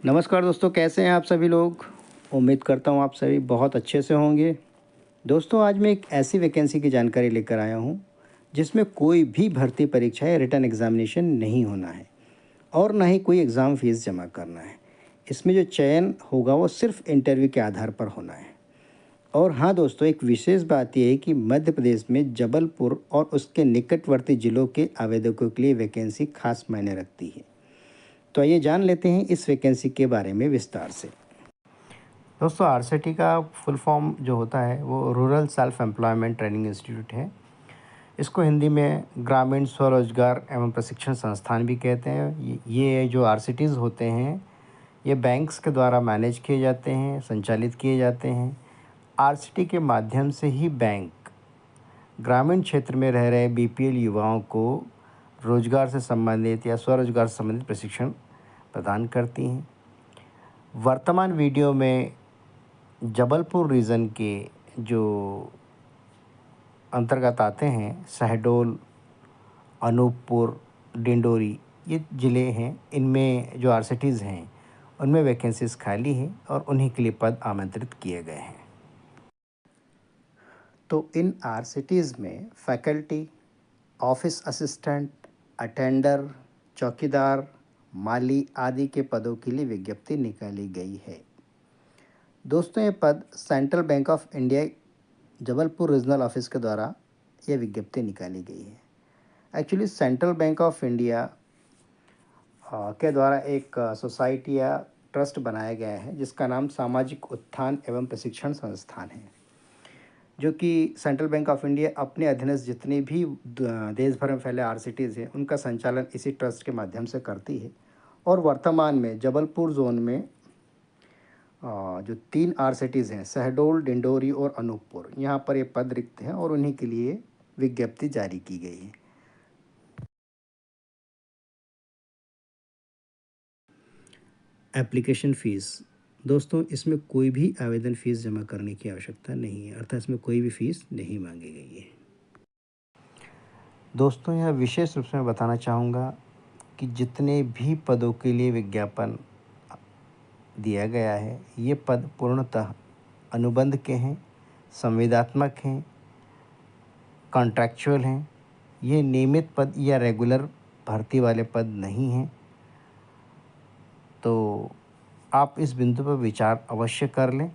नमस्कार दोस्तों, कैसे हैं आप सभी लोग। उम्मीद करता हूँ आप सभी बहुत अच्छे से होंगे। दोस्तों, आज मैं एक ऐसी वैकेंसी की जानकारी लेकर आया हूँ जिसमें कोई भी भर्ती परीक्षा या रिटर्न एग्जामिनेशन नहीं होना है और ना ही कोई एग्ज़ाम फ़ीस जमा करना है। इसमें जो चयन होगा वो सिर्फ इंटरव्यू के आधार पर होना है। और हाँ दोस्तों, एक विशेष बात यह है कि मध्य प्रदेश में जबलपुर और उसके निकटवर्ती ज़िलों के आवेदकों के लिए वैकेंसी खास मायने रखती है। तो आइए जान लेते हैं इस वैकेंसी के बारे में विस्तार से। दोस्तों, आरसीटी का फुल फॉर्म जो होता है वो rural self employment training institute है। इसको हिंदी में ग्रामीण स्वरोजगार एवं प्रशिक्षण संस्थान भी कहते हैं। ये जो आरसीटीज़ होते हैं ये बैंक्स के द्वारा मैनेज किए जाते हैं, संचालित किए जाते हैं। आरसीटी के माध्यम से ही बैंक ग्रामीण क्षेत्र में रह रहे बीपीएल युवाओं को रोजगार से संबंधित या स्वरोजगार से संबंधित प्रशिक्षण प्रदान करती हैं। वर्तमान वीडियो में जबलपुर रीजन के जो अंतर्गत आते हैं शहडोल, अनूपपुर, डिंडोरी, ये ज़िले हैं। इनमें जो आरसीटीज़ हैं उनमें वैकेंसीज़ खाली हैं और उन्हीं के लिए पद आमंत्रित किए गए हैं। तो इन आरसीटीज़ में फैकल्टी, ऑफिस असिस्टेंट, अटेंडर, चौकीदार, माली आदि के पदों के लिए विज्ञप्ति निकाली गई है। दोस्तों, ये पद central bank of India Jabalpur regional office के द्वारा ये विज्ञप्ति निकाली गई है। Actually central bank of India के द्वारा एक सोसाइटी या ट्रस्ट बनाया गया है जिसका नाम सामाजिक उत्थान एवं प्रशिक्षण संस्थान है, जो कि सेंट्रल बैंक ऑफ इंडिया अपने अधीनस्थ जितनी भी देश भर में फैले आरसीटीज़ हैं उनका संचालन इसी ट्रस्ट के माध्यम से करती है। और वर्तमान में जबलपुर जोन में जो 3 आरसीटीज़ हैं शहडोल, डिंडोरी और अनूपपुर, यहाँ पर ये पद रिक्त हैं और उन्हीं के लिए विज्ञप्ति जारी की गई है। Application fees. दोस्तों, इसमें कोई भी आवेदन फ़ीस जमा करने की आवश्यकता नहीं है, अर्थात इसमें कोई भी फ़ीस नहीं मांगी गई है। दोस्तों, यह विशेष रूप से मैं बताना चाहूँगा कि जितने भी पदों के लिए विज्ञापन दिया गया है ये पद पूर्णतः अनुबंध के हैं, संविदात्मक हैं, कॉन्ट्रैक्चुअल हैं। ये नियमित पद या रेगुलर भर्ती वाले पद नहीं हैं। तो आप इस बिंदु पर विचार अवश्य कर लें।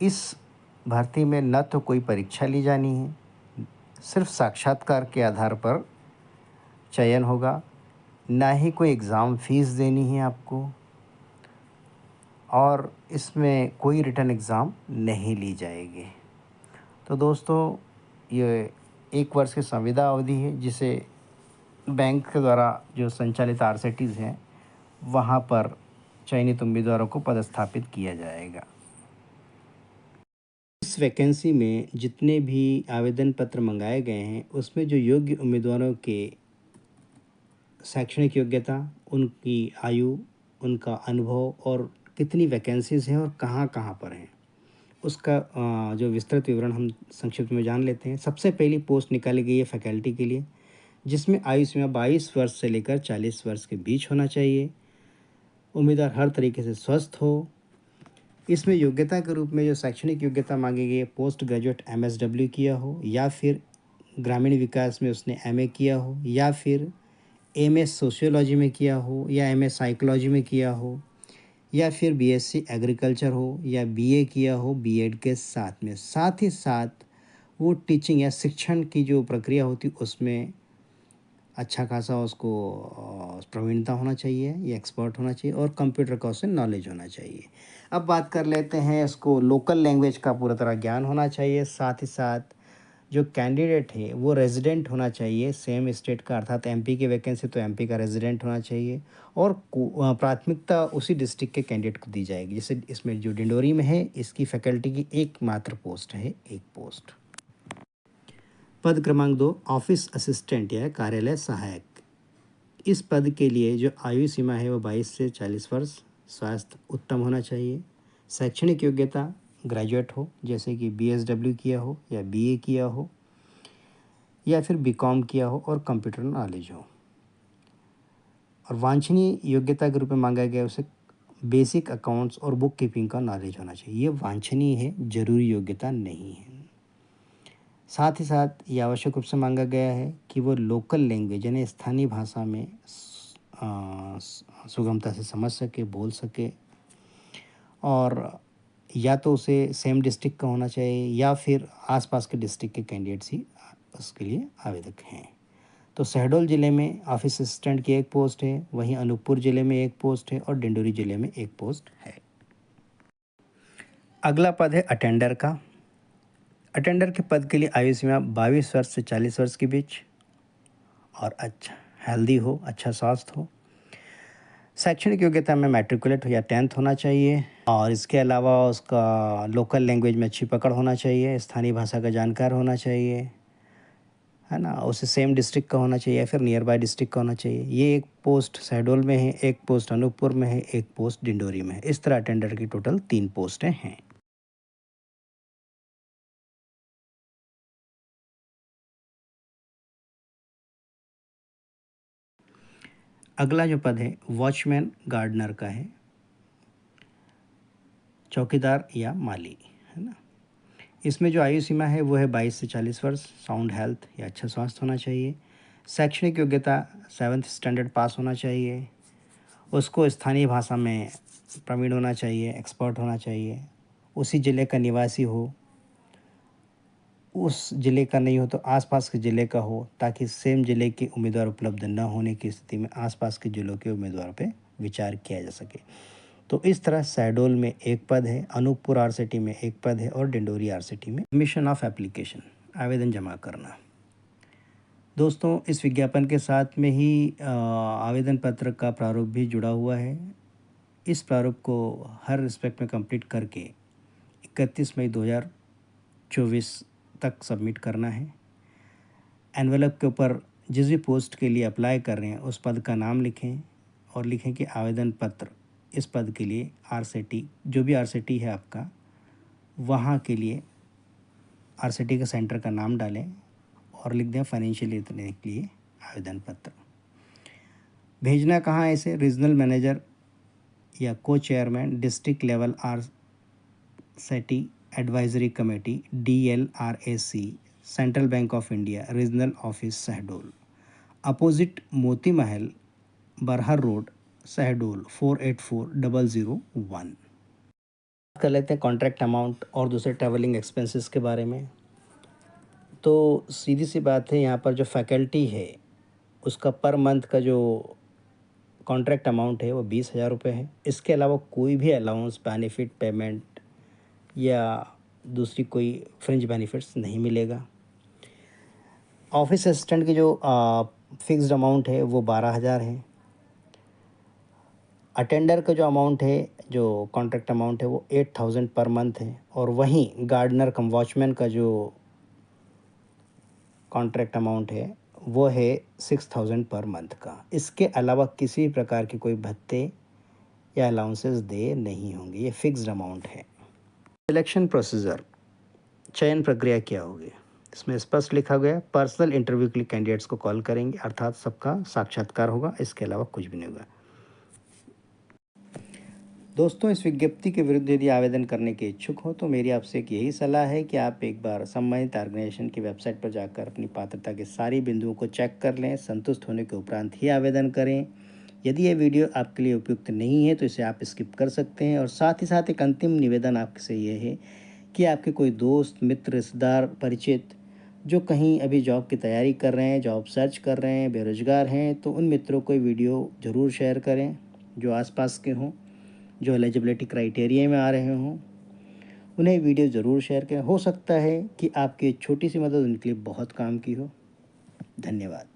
इस भर्ती में न तो कोई परीक्षा ली जानी है, सिर्फ साक्षात्कार के आधार पर चयन होगा, ना ही कोई एग्ज़ाम फ़ीस देनी है आपको, और इसमें कोई रिटर्न एग्ज़ाम नहीं ली जाएगी। तो दोस्तों, ये 1 वर्ष की संविदा अवधि है जिसे बैंक के द्वारा जो संचालित आरसीटीज़ हैं वहाँ पर चयनित उम्मीदवारों को पदस्थापित किया जाएगा। इस वैकेंसी में जितने भी आवेदन पत्र मंगाए गए हैं उसमें जो योग्य उम्मीदवारों के शैक्षणिक योग्यता, उनकी आयु, उनका अनुभव और कितनी वैकेंसीज़ हैं और कहाँ-कहाँ पर हैं, उसका जो विस्तृत विवरण हम संक्षिप्त में जान लेते हैं। सबसे पहली पोस्ट निकाली गई है फैकल्टी के लिए, जिसमें आयु सीमा 22 वर्ष से लेकर 40 वर्ष के बीच होना चाहिए। उम्मीदवार हर तरीके से स्वस्थ हो। इसमें योग्यता के रूप में जो शैक्षणिक योग्यता मांगी गई है, पोस्ट ग्रेजुएट एमएसडब्ल्यू किया हो या फिर ग्रामीण विकास में उसने एमए किया हो या फिर एमए सोशियोलॉजी में किया हो या एमए साइकोलॉजी में किया हो या फिर बीएससी एग्रीकल्चर हो या बीए किया हो बीएड के साथ में। साथ ही साथ वो टीचिंग या शिक्षण की जो प्रक्रिया होती उसमें अच्छा खासा उसको प्रवीणता होना चाहिए या एक्सपर्ट होना चाहिए और कंप्यूटर का उससे नॉलेज होना चाहिए। अब बात कर लेते हैं, इसको लोकल लैंग्वेज का पूरा तरह ज्ञान होना चाहिए। साथ ही साथ जो कैंडिडेट है वो रेजिडेंट होना चाहिए सेम स्टेट का, अर्थात एमपी की वैकेंसी तो एमपी का रेजिडेंट होना चाहिए और प्राथमिकता उसी डिस्ट्रिक्ट के कैंडिडेट को दी जाएगी। जैसे इसमें जो डिंडोरी में है इसकी फैकल्टी की एकमात्र पोस्ट है, एक पोस्ट। पद क्रमांक 2, ऑफिस असिस्टेंट या कार्यालय सहायक। इस पद के लिए जो आयु सीमा है वो 22 से 40 वर्ष, स्वास्थ्य उत्तम होना चाहिए, शैक्षणिक योग्यता ग्रेजुएट हो, जैसे कि बीएसडब्ल्यू किया हो या बीए किया हो या फिर बीकॉम किया हो और कंप्यूटर नॉलेज हो। और वांछनीय योग्यता के रूप में मांगा गया उसे बेसिक अकाउंट्स और बुक कीपिंग का नॉलेज होना चाहिए। ये वांछनीय है, ज़रूरी योग्यता नहीं है। साथ ही साथ ये आवश्यक रूप से मांगा गया है कि वो लोकल लैंग्वेज यानी स्थानीय भाषा में सुगमता से समझ सके, बोल सके, और या तो उसे सेम डिस्ट्रिक्ट का होना चाहिए या फिर आसपास के डिस्ट्रिक्ट के कैंडिडेट्स ही उसके लिए आवेदक हैं। तो शहडोल ज़िले में ऑफिस असिस्टेंट की एक पोस्ट है, वहीं अनूपपुर ज़िले में एक पोस्ट है और डिंडोरी ज़िले में एक पोस्ट है। अगला पद है अटेंडर का। अटेंडर के पद के लिए आयु सीमा 22 वर्ष से 40 वर्ष के बीच और अच्छा हेल्दी हो, अच्छा स्वास्थ्य हो। शैक्षणिक योग्यता में मैट्रिकुलेट हो या 10th होना चाहिए और इसके अलावा उसका लोकल लैंग्वेज में अच्छी पकड़ होना चाहिए, स्थानीय भाषा का जानकार होना चाहिए, है ना, उसे सेम डिस्ट्रिक्ट का होना चाहिए या फिर नियर बाय डिस्ट्रिक्ट का होना चाहिए। ये एक पोस्ट शहडोल में है, एक पोस्ट अनूपपुर में है, एक पोस्ट डिंडोरी में है। इस तरह अटेंडर की टोटल 3 पोस्टें हैं। अगला जो पद है वॉचमैन गार्डनर का है, चौकीदार या माली, है ना। इसमें जो आयु सीमा है वो है 22 से 40 वर्ष, साउंड हेल्थ या अच्छा स्वास्थ्य होना चाहिए। शैक्षणिक योग्यता 7th स्टैंडर्ड पास होना चाहिए, उसको स्थानीय भाषा में प्रवीण होना चाहिए, एक्सपर्ट होना चाहिए, उसी ज़िले का निवासी हो, उस ज़िले का नहीं हो तो आसपास के ज़िले का हो, ताकि सेम ज़िले के उम्मीदवार उपलब्ध न होने की स्थिति में आसपास के ज़िलों के उम्मीदवारों पे विचार किया जा सके। तो इस तरह शहडोल में एक पद है, अनूपपुर आरसीटी में एक पद है और डिंडोरी आरसीटी में। सबमिशन ऑफ एप्लीकेशन, आवेदन जमा करना। दोस्तों, इस विज्ञापन के साथ में ही आवेदन पत्र का प्रारूप भी जुड़ा हुआ है। इस प्रारूप को हर रिस्पेक्ट में कंप्लीट करके 31 मई 2024 तक सबमिट करना है। एनवेलप के ऊपर जिस भी पोस्ट के लिए अप्लाई कर रहे हैं उस पद का नाम लिखें और लिखें कि आवेदन पत्र इस पद के लिए आरसीटी, जो भी आरसीटी है आपका, वहाँ के लिए आरसीटी का सेंटर का नाम डालें और लिख दें फाइनेंशियल ईयर देने के लिए आवेदन पत्र। भेजना कहाँ है इसे? रीजनल मैनेजर या को chairman, district level RSETI advisory committee, DLRAC, central bank of India, regional office Shahdol, opposite Moti Mahal, बरहर रोड, शहडोल 484001। कर लेते हैं कॉन्ट्रैक्ट अमाउंट और दूसरे ट्रैवलिंग एक्सपेंसेस के बारे में। तो सीधी सी बात है, यहाँ पर जो फैकल्टी है उसका पर मंथ का जो कॉन्ट्रैक्ट अमाउंट है वो 20,000 रुपये है। इसके अलावा कोई भी अलाउंस, बेनिफिट, पेमेंट या दूसरी कोई फ्रिंज बेनिफिट्स नहीं मिलेगा। ऑफिस असिस्टेंट की जो फिक्स्ड अमाउंट है वो 12,000 है। अटेंडर का जो अमाउंट है, जो कॉन्ट्रैक्ट अमाउंट है वो 8,000 पर मंथ है। और वहीं गार्डनर कम वॉचमैन का जो कॉन्ट्रैक्ट अमाउंट है वो है 6,000 पर मंथ का। इसके अलावा किसी प्रकार के कोई भत्ते या अलाउंसेस दे नहीं होंगे, ये फिक्स्ड अमाउंट है। सिलेक्शन प्रोसीजर, चयन प्रक्रिया क्या होगी? इसमें स्पष्ट लिखा गया, पर्सनल इंटरव्यू के लिए कैंडिडेट्स को कॉल करेंगे, अर्थात सबका साक्षात्कार होगा, इसके अलावा कुछ भी नहीं होगा। दोस्तों, इस विज्ञप्ति के विरुद्ध यदि आवेदन करने के इच्छुक हो तो मेरी आपसे एक यही सलाह है कि आप एक बार संबंधित ऑर्गेनाइजेशन की वेबसाइट पर जाकर अपनी पात्रता के सारी बिंदुओं को चेक कर लें। संतुष्ट होने के उपरांत ही आवेदन करें। यदि ये वीडियो आपके लिए उपयुक्त नहीं है तो इसे आप स्किप कर सकते हैं। और साथ ही साथ एक अंतिम निवेदन आपसे ये है कि आपके कोई दोस्त, मित्र, रिश्तेदार, परिचित जो कहीं अभी जॉब की तैयारी कर रहे हैं, जॉब सर्च कर रहे हैं, बेरोज़गार हैं, तो उन मित्रों को वीडियो ज़रूर शेयर करें जो आसपास के हों, जो एलिजिबिलिटी क्राइटेरिया में आ रहे हों। उन्हें वीडियो ज़रूर शेयर करें। हो सकता है कि आपकी छोटी सी मदद उनके लिए बहुत काम की हो। धन्यवाद।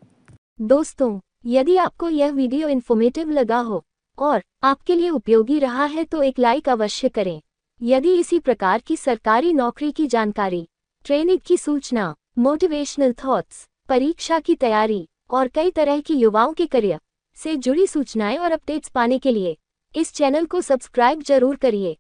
दोस्तों, यदि आपको यह वीडियो इन्फॉर्मेटिव लगा हो और आपके लिए उपयोगी रहा है तो एक लाइक अवश्य करें। यदि इसी प्रकार की सरकारी नौकरी की जानकारी, ट्रेनिंग की सूचना, मोटिवेशनल थॉट्स, परीक्षा की तैयारी और कई तरह की युवाओं के करियर से जुड़ी सूचनाएं और अपडेट्स पाने के लिए इस चैनल को सब्सक्राइब जरूर करिए।